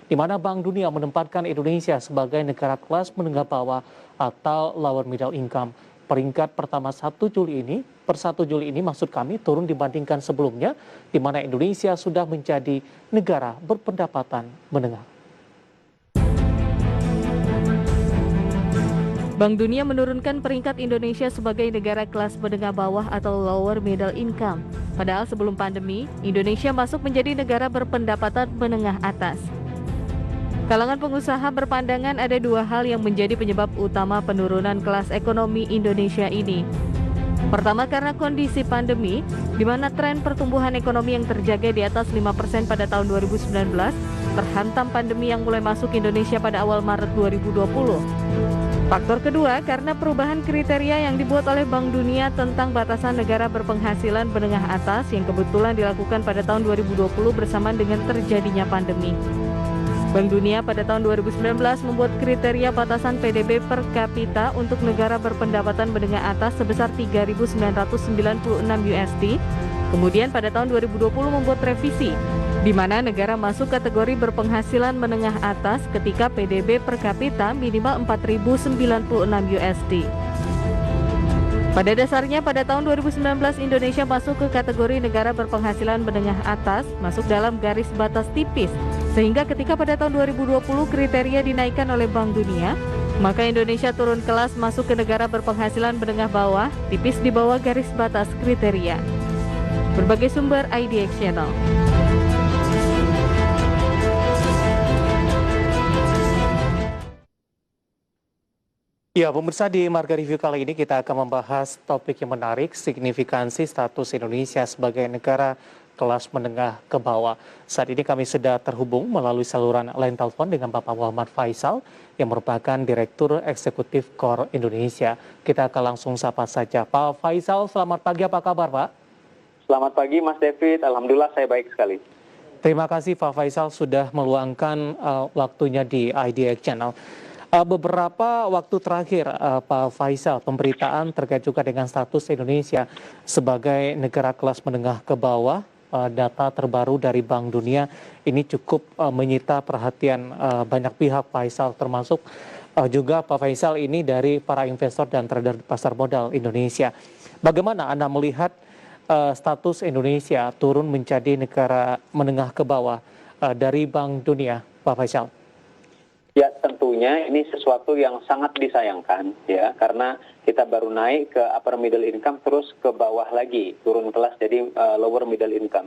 di mana Bank Dunia menempatkan Indonesia sebagai negara kelas menengah bawah atau lower middle income. Peringkat pertama 1 Juli ini maksud kami turun dibandingkan sebelumnya, di mana Indonesia sudah menjadi negara berpendapatan menengah. Bank Dunia menurunkan peringkat Indonesia sebagai negara kelas menengah bawah atau lower middle income. Padahal sebelum pandemi, Indonesia masuk menjadi negara berpendapatan menengah atas. Kalangan pengusaha berpandangan ada dua hal yang menjadi penyebab utama penurunan kelas ekonomi Indonesia ini. Pertama, karena kondisi pandemi, di mana tren pertumbuhan ekonomi yang terjaga di atas 5% pada tahun 2019, terhantam pandemi yang mulai masuk Indonesia pada awal Maret 2020. Faktor kedua, karena perubahan kriteria yang dibuat oleh Bank Dunia tentang batasan negara berpenghasilan menengah atas yang kebetulan dilakukan pada tahun 2020 bersamaan dengan terjadinya pandemi. Bank Dunia pada tahun 2019 membuat kriteria batasan PDB per kapita untuk negara berpendapatan menengah atas sebesar 3.996 USD. Kemudian pada tahun 2020 membuat revisi, di mana negara masuk kategori berpenghasilan menengah atas ketika PDB per kapita minimal 4.096 USD. Pada dasarnya pada tahun 2019 Indonesia masuk ke kategori negara berpenghasilan menengah atas, masuk dalam garis batas tipis, sehingga ketika pada tahun 2020 kriteria dinaikkan oleh Bank Dunia, maka Indonesia turun kelas masuk ke negara berpenghasilan menengah bawah, tipis di bawah garis batas kriteria. Berbagai sumber IDX Channel. Ya, pemirsa, di Marga Review kali ini kita akan membahas topik yang menarik, signifikansi status Indonesia sebagai negara kelas menengah ke bawah. Saat ini kami sudah terhubung melalui saluran line telepon dengan Bapak Muhammad Faisal yang merupakan Direktur Eksekutif KOR Indonesia. Kita akan langsung sapa saja. Pak Faisal, selamat pagi, apa kabar Pak? Selamat pagi Mas David, Alhamdulillah saya baik sekali. Terima kasih Pak Faisal sudah meluangkan waktunya di IDX Channel. Beberapa waktu terakhir, Pak Faisal, pemberitaan terkait juga dengan status Indonesia sebagai negara kelas menengah ke bawah, data terbaru dari Bank Dunia ini cukup menyita perhatian banyak pihak, Pak Faisal, termasuk juga Pak Faisal ini dari para investor dan trader pasar modal Indonesia. Bagaimana Anda melihat status Indonesia turun menjadi negara menengah ke bawah dari Bank Dunia, Pak Faisal? Ya, tentunya ini sesuatu yang sangat disayangkan ya, karena kita baru naik ke upper middle income terus ke bawah lagi, turun kelas jadi lower middle income.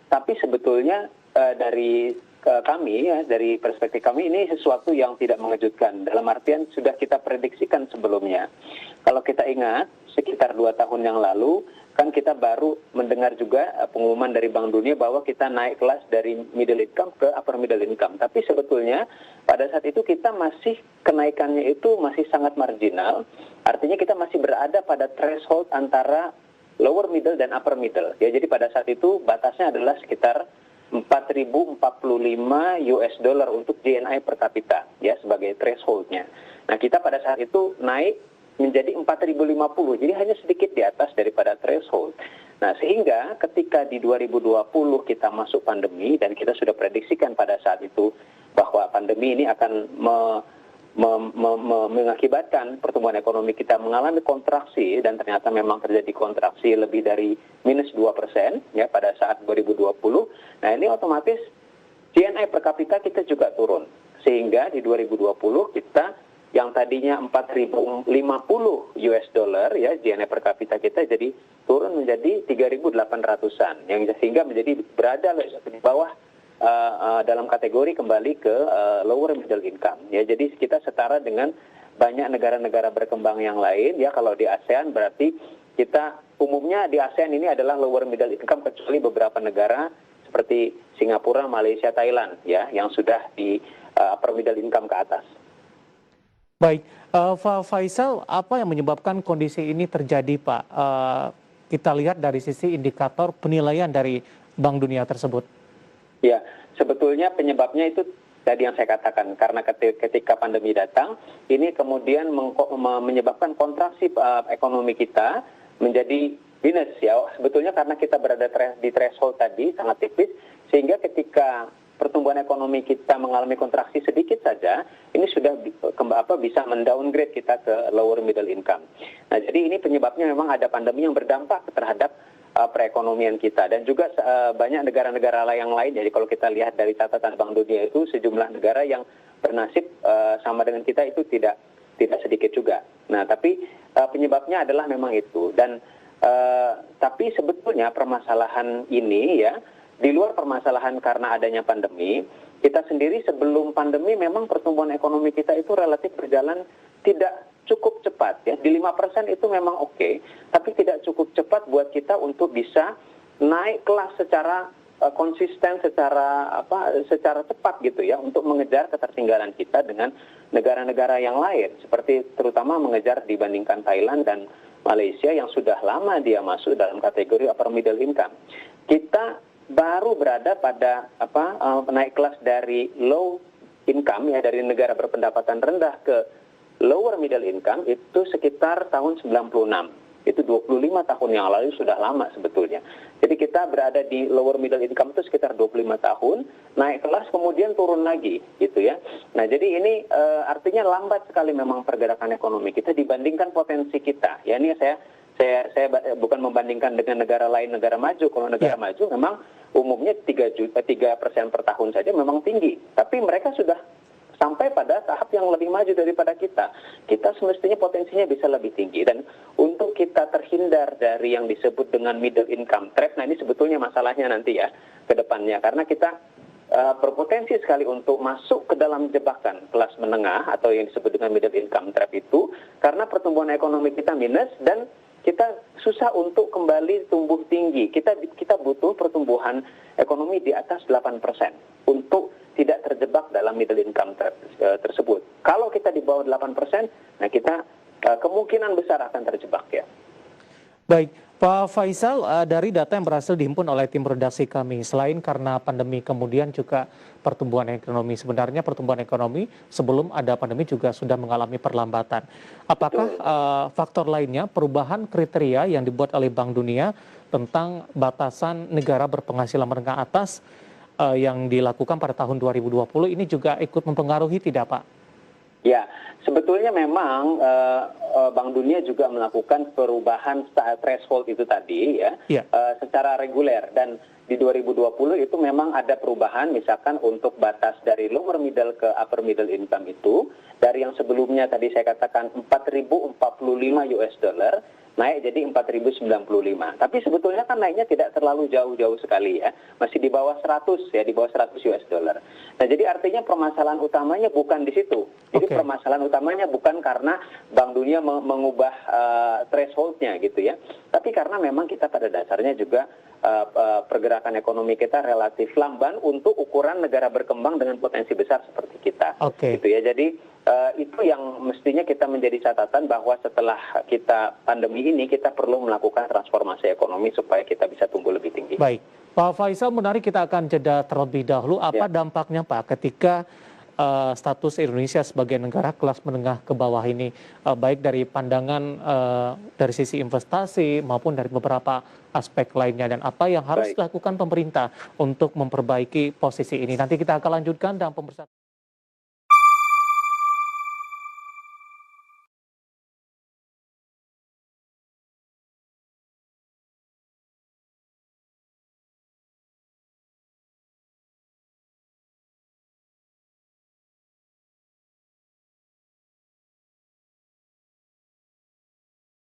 Tapi sebetulnya dari kami ya, dari perspektif kami ini sesuatu yang tidak mengejutkan. Dalam artian sudah kita prediksikan sebelumnya. Kalau kita ingat sekitar 2 tahun yang lalu kan kita baru mendengar juga pengumuman dari Bank Dunia bahwa kita naik kelas dari middle income ke upper middle income. Tapi sebetulnya pada saat itu kita masih kenaikannya itu masih sangat marginal. Artinya kita masih berada pada threshold antara lower middle dan upper middle. Ya, jadi pada saat itu batasnya adalah sekitar 4.045 US dollar untuk GNI per kapita ya sebagai thresholdnya. Nah, kita pada saat itu naik menjadi 4.050, jadi hanya sedikit di atas daripada threshold. Nah, sehingga ketika di 2020 kita masuk pandemi dan kita sudah prediksikan pada saat itu bahwa pandemi ini akan mengakibatkan pertumbuhan ekonomi kita mengalami kontraksi, dan ternyata memang terjadi kontraksi lebih dari minus 2% ya pada saat 2020. Nah, ini otomatis GNI per kapita kita juga turun, sehingga di 2020 kita yang tadinya 4.050 US dollar ya GNI per kapita kita jadi turun menjadi 3.800-an, yang sehingga menjadi berada di bawah dalam kategori kembali ke lower middle income ya. Jadi kita setara dengan banyak negara-negara berkembang yang lain ya. Kalau di ASEAN berarti kita umumnya di ASEAN ini adalah lower middle income, kecuali beberapa negara seperti Singapura, Malaysia, Thailand ya yang sudah di upper middle income ke atas. Baik, Pak Faisal, apa yang menyebabkan kondisi ini terjadi, Pak? Kita lihat dari sisi indikator penilaian dari Bank Dunia tersebut. Ya, sebetulnya penyebabnya itu tadi yang saya katakan, karena ketika pandemi datang, ini kemudian menyebabkan kontraksi ekonomi kita menjadi minus ya. Sebetulnya karena kita berada di threshold tadi sangat tipis, sehingga ketika pertumbuhan ekonomi kita mengalami kontraksi sedikit saja, ini sudah bisa mendowngrade kita ke lower middle income. Nah, jadi ini penyebabnya memang ada pandemi yang berdampak terhadap perekonomian kita, dan juga banyak negara-negara yang lain. Jadi kalau kita lihat dari catatan Bank Dunia itu, sejumlah negara yang bernasib sama dengan kita itu tidak sedikit juga. Nah, tapi penyebabnya adalah memang itu. Dan tapi sebetulnya permasalahan ini ya, di luar permasalahan karena adanya pandemi, kita sendiri sebelum pandemi memang pertumbuhan ekonomi kita itu relatif berjalan tidak cukup cepat ya. Di 5% itu memang oke, tapi tidak cukup cepat buat kita untuk bisa naik kelas secara konsisten, secara cepat gitu ya, untuk mengejar ketertinggalan kita dengan negara-negara yang lain, seperti terutama mengejar dibandingkan Thailand dan Malaysia yang sudah lama dia masuk dalam kategori upper middle income. Kita baru berada pada naik kelas dari low income ya, dari negara berpendapatan rendah ke lower middle income itu sekitar tahun 96. Itu 25 tahun yang lalu, sudah lama sebetulnya. Jadi kita berada di lower middle income itu sekitar 25 tahun, naik kelas kemudian turun lagi gitu ya. Nah, jadi ini artinya lambat sekali memang pergerakan ekonomi kita dibandingkan potensi kita. Ya, ini saya bukan membandingkan dengan negara lain, negara maju. Kalau negara maju memang umumnya 3% per tahun saja memang tinggi. Tapi mereka sudah sampai pada tahap yang lebih maju daripada kita. Kita semestinya potensinya bisa lebih tinggi. Dan untuk kita terhindar dari yang disebut dengan middle income trap, nah ini sebetulnya masalahnya nanti ya ke depannya. Karena kita berpotensi sekali untuk masuk ke dalam jebakan kelas menengah atau yang disebut dengan middle income trap itu, karena pertumbuhan ekonomi kita minus dan kita susah untuk kembali tumbuh tinggi. Kita butuh pertumbuhan ekonomi di atas 8% untuk tidak terjebak dalam middle income tersebut. Kalau kita di bawah 8%, nah kita kemungkinan besar akan terjebak ya. Baik, Pak Faisal, dari data yang berhasil dihimpun oleh tim redaksi kami, selain karena pandemi kemudian juga pertumbuhan ekonomi, sebenarnya pertumbuhan ekonomi sebelum ada pandemi juga sudah mengalami perlambatan. Apakah faktor lainnya, perubahan kriteria yang dibuat oleh Bank Dunia tentang batasan negara berpenghasilan menengah atas yang dilakukan pada tahun 2020 ini juga ikut mempengaruhi tidak, Pak? Ya, sebetulnya memang Bank Dunia juga melakukan perubahan threshold itu tadi ya, secara reguler, dan di 2020 itu memang ada perubahan, misalkan untuk batas dari lower middle ke upper middle income itu dari yang sebelumnya tadi saya katakan 4.045 US dollar naik jadi 4.095. Tapi sebetulnya kan naiknya tidak terlalu jauh-jauh sekali ya. Masih di bawah 100 ya, di bawah 100 US dollar. Nah, jadi artinya permasalahan utamanya bukan di situ. Jadi permasalahan utamanya bukan karena Bank Dunia mengubah threshold-nya gitu ya. Tapi karena memang kita pada dasarnya juga pergerakan ekonomi kita relatif lamban untuk ukuran negara berkembang dengan potensi besar seperti kita. Gitu ya. Jadi itu yang mestinya kita menjadi catatan bahwa setelah kita pandemi ini kita perlu melakukan transformasi ekonomi supaya kita bisa tumbuh lebih tinggi. Baik, Pak Faisal, menarik, kita akan jeda terlebih dahulu. Apa dampaknya, Pak, ketika status Indonesia sebagai negara kelas menengah ke bawah ini, baik dari pandangan dari sisi investasi maupun dari beberapa aspek lainnya, dan apa yang harus dilakukan pemerintah untuk memperbaiki posisi ini? Nanti kita akan lanjutkan dalam pemeriksaan.